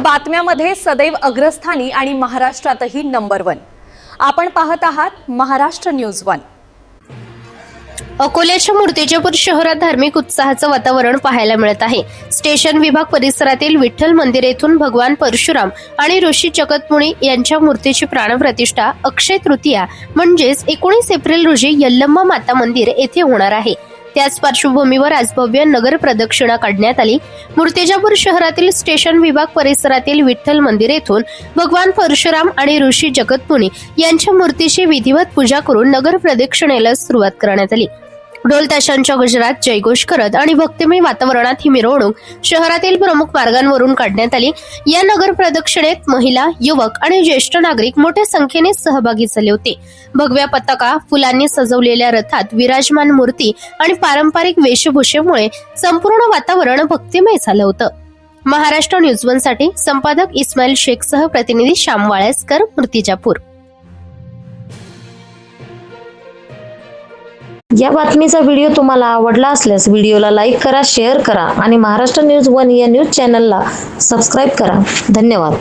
बातम्यामध्ये सदैव अग्रस्थानी आणि महाराष्ट्रातही नंबर 1। आपण पाहत आहात महाराष्ट्र न्यूज 1। अकोल्याच्या मूर्तिजापूर शहरात धार्मिक उत्साहाचं वातावरण पाहायला मिळत आहे। स्टेशन विभाग परिसरातील विठ्ठल मंदिर येथून भगवान परशुराम आणि ऋषी जगतमुनी यांच्या मूर्तीची प्राणप्रतिष्ठा अक्षय तृतीया म्हणजेच 19 एप्रिल रोजी यल्लम्मा माता मंदिर येथे होणार आहे। त्याच पार्श्वभूमीवर आज भव्य नगर प्रदक्षिणा काढण्यात आली। मूर्तिजापूर शहरातील स्टेशन विभाग परिसरातील विठ्ठल मंदिर येथून भगवान परशुराम आणि ऋषी जगतमुनी यांच्या मूर्तीची विधिवत पूजा करून नगर प्रदक्षिणेला सुरुवात करण्यात आली। ढोल ताशांच्या गजरात जयघोष करत आणि भक्तिमय वातावरणात ही मिरवणूक शहरातील प्रमुख मार्गांवरून काढण्यात आली। या नगर प्रदक्षिणेत महिला, युवक आणि ज्येष्ठ नागरिक मोठ्या संख्येने सहभागी झाले होते। भगव्या पताका, फुलांनी सजवलेल्या रथात विराजमान मूर्ती आणि पारंपरिक वेशभूषेमुळे संपूर्ण वातावरण भक्तिमय झालं होतं। महाराष्ट्र न्यूज 1 साठी संपादक इस्माईल शेखसह प्रतिनिधी श्याम वाळेसकर, मूर्तिजापूर। या बातमीचा व्हिडिओ तुम्हाला आवडला असल्यास व्हिडिओला लाईक करा, शेअर करा आणि महाराष्ट्र न्यूज 1 या न्यूज चॅनलला सबस्क्राईब करा। धन्यवाद।